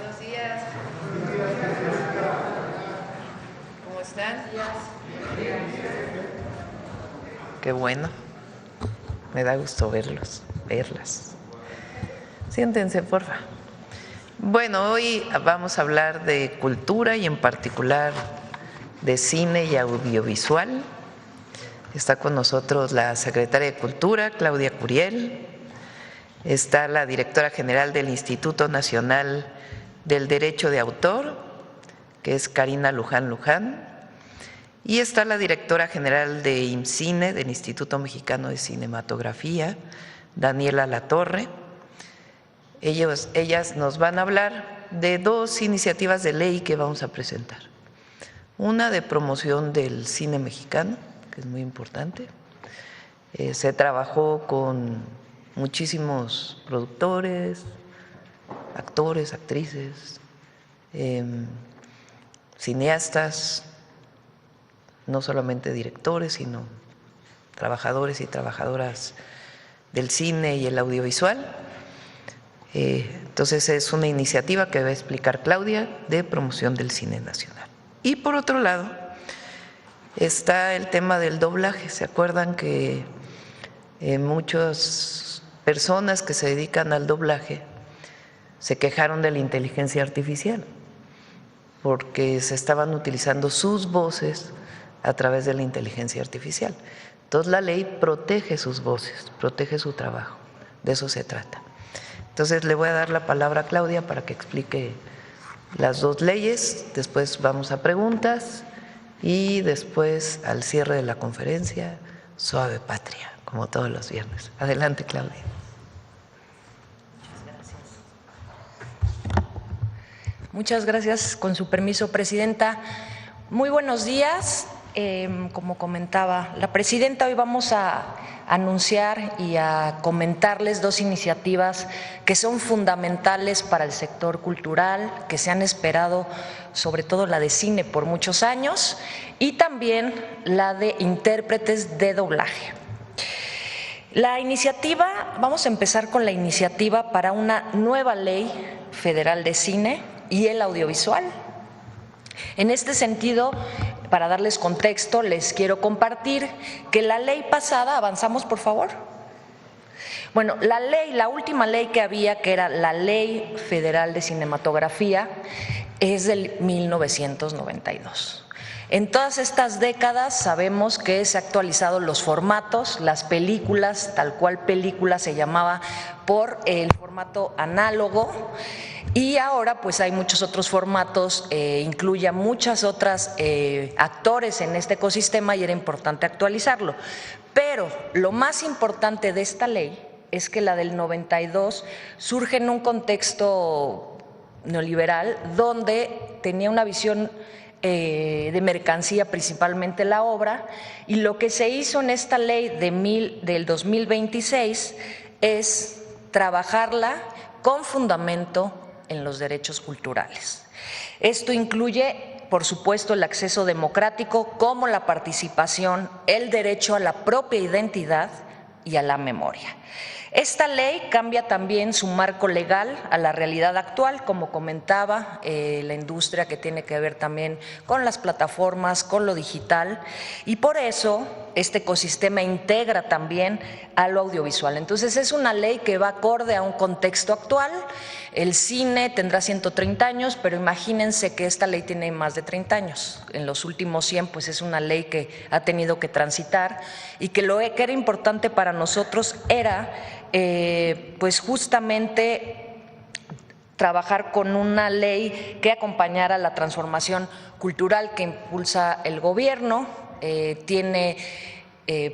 Buenos días. ¿Cómo están? Qué bueno. Me da gusto verlas. Siéntense, porfa. Bueno, hoy vamos a hablar de cultura y en particular de cine y audiovisual. Está con nosotros la secretaria de Cultura, Claudia Curiel. Está la directora general del Instituto Nacional del Derecho de Autor, que es Karina Luján. Y está la directora general de IMCINE, del Instituto Mexicano de Cinematografía, Daniela Latorre. Ellas nos van a hablar de dos iniciativas de ley que vamos a presentar. Una de promoción del cine mexicano, que es muy importante. Se trabajó con muchísimos productores, actores, actrices, cineastas, no solamente directores, sino trabajadores y trabajadoras del cine y el audiovisual. Entonces es una iniciativa que va a explicar Claudia de promoción del cine nacional. Y por otro lado está el tema del doblaje. ¿Se acuerdan que muchas personas que se dedican al doblaje se quejaron de la inteligencia artificial porque se estaban utilizando sus voces a través de la inteligencia artificial? Entonces la ley protege sus voces, protege su trabajo, de eso se trata. Entonces le voy a dar la palabra a Claudia para que explique las dos leyes, después vamos a preguntas y después al cierre de la conferencia, suave patria, como todos los viernes. Adelante, Claudia. Muchas gracias, con su permiso, Presidenta. Muy buenos días. Como comentaba la Presidenta, hoy vamos a anunciar y a comentarles dos iniciativas que son fundamentales para el sector cultural, que se han esperado, sobre todo la de cine, por muchos años, y también la de intérpretes de doblaje. La iniciativa, vamos a empezar con la iniciativa para una nueva ley federal de cine y el audiovisual. En este sentido, para darles contexto, les quiero compartir que la ley pasada, avanzamos por favor. Bueno, la última ley que había, que era la Ley Federal de Cinematografía, es del 1992. En todas estas décadas sabemos que se han actualizado los formatos, las películas, tal cual película se llamaba por el formato análogo, y ahora pues hay muchos otros formatos, incluye a muchas otras actores en este ecosistema y era importante actualizarlo. Pero lo más importante de esta ley es que la del 92 surge en un contexto neoliberal donde tenía una visión de mercancía, principalmente la obra, y lo que se hizo en esta ley del 2026 es trabajarla con fundamento en los derechos culturales. Esto incluye, por supuesto, el acceso democrático, como la participación, el derecho a la propia identidad y a la memoria. Esta ley cambia también su marco legal a la realidad actual, como comentaba, la industria que tiene que ver también con las plataformas, con lo digital, y por eso este ecosistema integra también a lo audiovisual. Entonces es una ley que va acorde a un contexto actual. El cine tendrá 130 años, pero imagínense que esta ley tiene más de 30 años. En los últimos 100, pues es una ley que ha tenido que transitar y que lo que era importante para nosotros era pues justamente trabajar con una ley que acompañara la transformación cultural que impulsa el gobierno. Tiene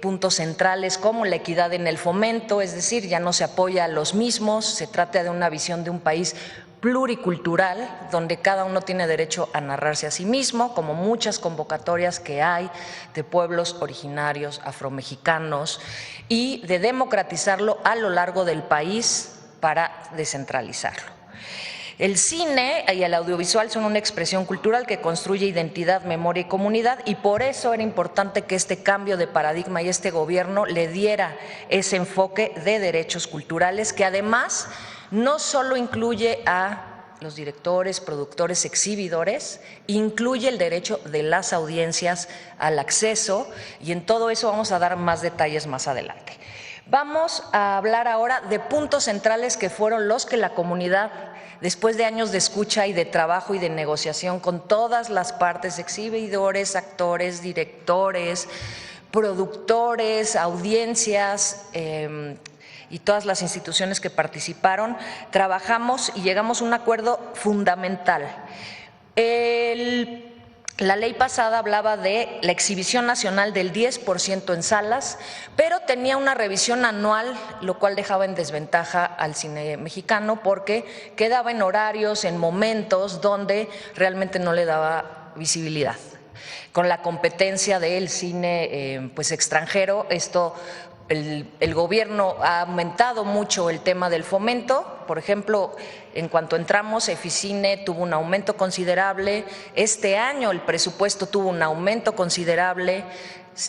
puntos centrales como la equidad en el fomento, es decir, ya no se apoya a los mismos, se trata de una visión de un país pluricultural, donde cada uno tiene derecho a narrarse a sí mismo, como muchas convocatorias que hay de pueblos originarios, afromexicanos, y de democratizarlo a lo largo del país para descentralizarlo. El cine y el audiovisual son una expresión cultural que construye identidad, memoria y comunidad, y por eso era importante que este cambio de paradigma y este gobierno le diera ese enfoque de derechos culturales, que además no solo incluye a los directores, productores, exhibidores, incluye el derecho de las audiencias al acceso, y en todo eso vamos a dar más detalles más adelante. Vamos a hablar ahora de puntos centrales que fueron los que la comunidad, después de años de escucha y de trabajo y de negociación con todas las partes, exhibidores, actores, directores, productores, audiencias y todas las instituciones que participaron, trabajamos y llegamos a un acuerdo fundamental. La ley pasada hablaba de la exhibición nacional del 10% en salas, pero tenía una revisión anual, lo cual dejaba en desventaja al cine mexicano porque quedaba en horarios, en momentos donde realmente no le daba visibilidad. Con la competencia del cine pues extranjero, el gobierno ha aumentado mucho el tema del fomento. Por ejemplo, en cuanto entramos, Eficine tuvo un aumento considerable. Este año el presupuesto tuvo un aumento considerable.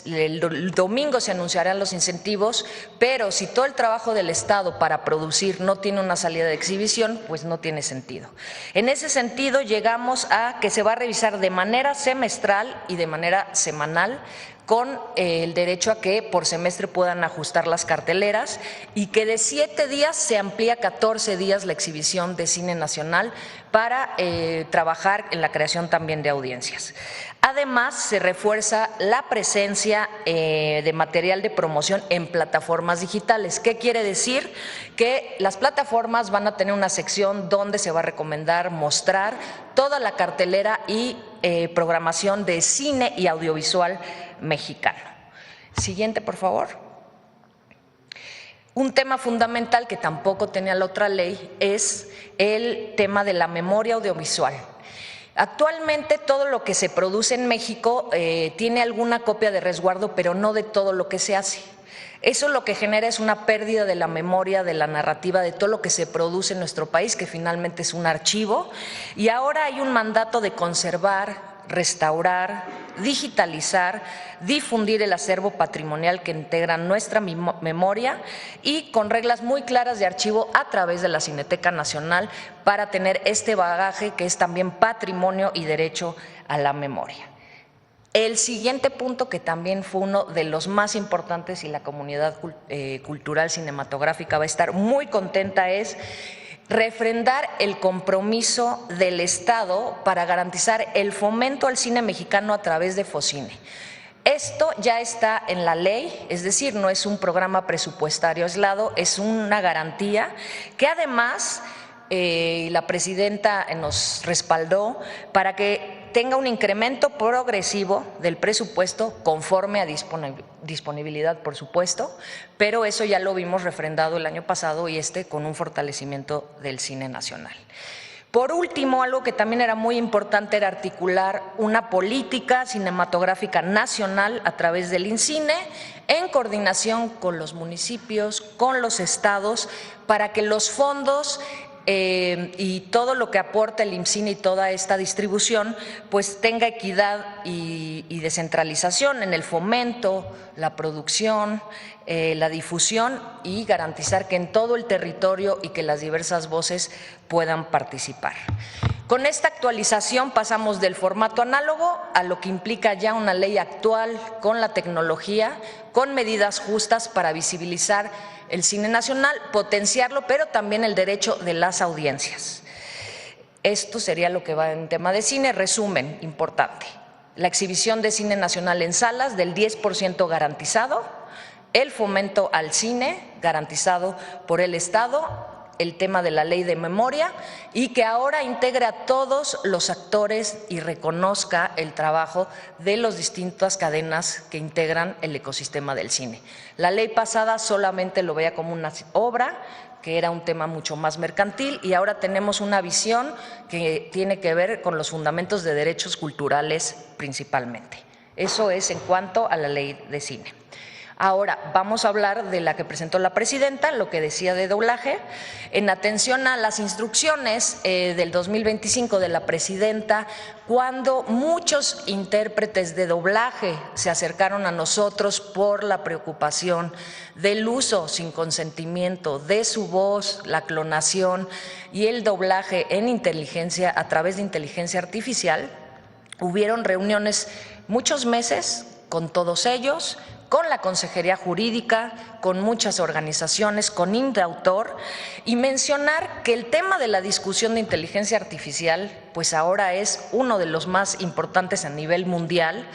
El domingo se anunciarán los incentivos, pero si todo el trabajo del Estado para producir no tiene una salida de exhibición, pues no tiene sentido. En ese sentido, llegamos a que se va a revisar de manera semestral y de manera semanal, con el derecho a que por semestre puedan ajustar las carteleras, y que de 7 días se amplía a 14 días la exhibición de cine nacional para trabajar en la creación también de audiencias. Además, se refuerza la presencia de material de promoción en plataformas digitales. ¿Qué quiere decir? Que las plataformas van a tener una sección donde se va a recomendar mostrar toda la cartelera y programación de cine y audiovisual mexicano. Siguiente, por favor. Un tema fundamental que tampoco tenía la otra ley es el tema de la memoria audiovisual. Actualmente todo lo que se produce en México tiene alguna copia de resguardo, pero no de todo lo que se hace. Eso lo que genera es una pérdida de la memoria, de la narrativa, de todo lo que se produce en nuestro país, que finalmente es un archivo, y ahora hay un mandato de conservar, restaurar, digitalizar, difundir el acervo patrimonial que integra nuestra memoria, y con reglas muy claras de archivo a través de la Cineteca Nacional para tener este bagaje que es también patrimonio y derecho a la memoria. El siguiente punto, que también fue uno de los más importantes y la comunidad cultural cinematográfica va a estar muy contenta, es refrendar el compromiso del Estado para garantizar el fomento al cine mexicano a través de Focine. Esto ya está en la ley, es decir, no es un programa presupuestario aislado, es una garantía que además la presidenta nos respaldó para que tenga un incremento progresivo del presupuesto conforme a disponibilidad, por supuesto, pero eso ya lo vimos refrendado el año pasado y con un fortalecimiento del cine nacional. Por último, algo que también era muy importante era articular una política cinematográfica nacional a través del INCINE, en coordinación con los municipios, con los estados, para que los fondos y todo lo que aporta el IMCINE y toda esta distribución pues tenga equidad y descentralización en el fomento, la producción, la difusión, y garantizar que en todo el territorio y que las diversas voces puedan participar. Con esta actualización pasamos del formato análogo a lo que implica ya una ley actual con la tecnología, con medidas justas para visibilizar el cine nacional, potenciarlo, pero también el derecho de las audiencias. Esto sería lo que va en tema de cine. Resumen importante: la exhibición de cine nacional en salas del 10% garantizado, el fomento al cine garantizado por el Estado, el tema de la ley de memoria, y que ahora integre a todos los actores y reconozca el trabajo de las distintas cadenas que integran el ecosistema del cine. La ley pasada solamente lo veía como una obra, que era un tema mucho más mercantil, y ahora tenemos una visión que tiene que ver con los fundamentos de derechos culturales principalmente. Eso es en cuanto a la ley de cine. Ahora, vamos a hablar de la que presentó la presidenta, lo que decía de doblaje. En atención a las instrucciones del 2025 de la presidenta, cuando muchos intérpretes de doblaje se acercaron a nosotros por la preocupación del uso sin consentimiento de su voz, la clonación y el doblaje en inteligencia a través de inteligencia artificial, hubieron reuniones muchos meses con todos ellos, con la Consejería Jurídica, con muchas organizaciones, con Indautor, y mencionar que el tema de la discusión de inteligencia artificial pues ahora es uno de los más importantes a nivel mundial.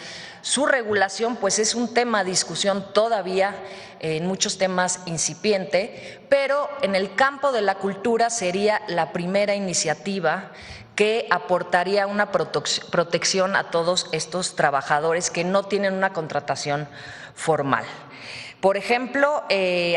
Su regulación pues es un tema de discusión todavía en muchos temas incipiente, pero en el campo de la cultura sería la primera iniciativa que aportaría una protección a todos estos trabajadores que no tienen una contratación formal. Por ejemplo,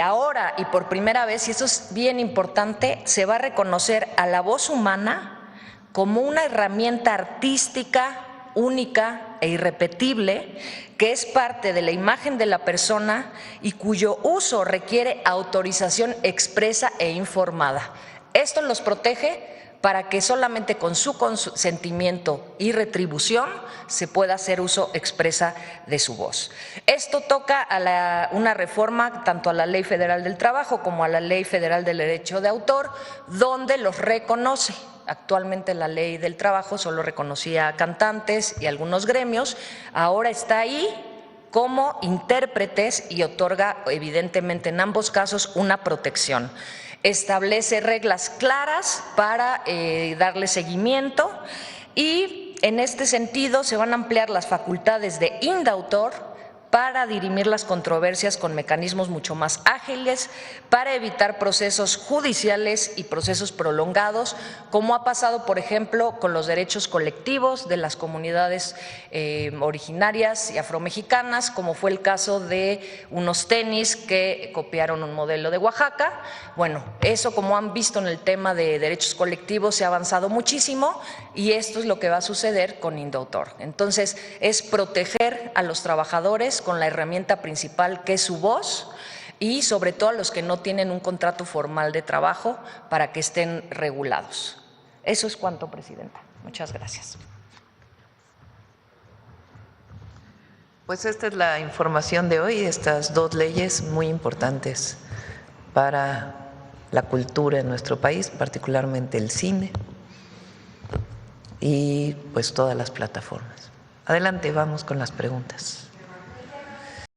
ahora y por primera vez, y eso es bien importante, se va a reconocer a la voz humana como una herramienta artística única e irrepetible que es parte de la imagen de la persona y cuyo uso requiere autorización expresa e informada. Esto los protege para que solamente con su consentimiento y retribución se pueda hacer uso expresa de su voz. Esto toca a una reforma tanto a la Ley Federal del Trabajo como a la Ley Federal del Derecho de Autor, donde los reconoce. Actualmente la Ley del Trabajo solo reconocía a cantantes y algunos gremios, ahora está ahí como intérpretes y otorga evidentemente en ambos casos una protección. Establece reglas claras para darle seguimiento y en este sentido se van a ampliar las facultades de Indautor para dirimir las controversias con mecanismos mucho más ágiles, para evitar procesos judiciales y procesos prolongados, como ha pasado, por ejemplo, con los derechos colectivos de las comunidades originarias y afromexicanas, como fue el caso de unos tenis que copiaron un modelo de Oaxaca. Bueno, eso, como han visto en el tema de derechos colectivos, se ha avanzado muchísimo y esto es lo que va a suceder con Indautor. Entonces, es proteger a los trabajadores con la herramienta principal que es su voz y sobre todo a los que no tienen un contrato formal de trabajo para que estén regulados. Eso es cuanto, Presidenta. Muchas gracias. Pues esta es la información de hoy, estas dos leyes muy importantes para la cultura en nuestro país, particularmente el cine y pues todas las plataformas. Adelante, vamos con las preguntas.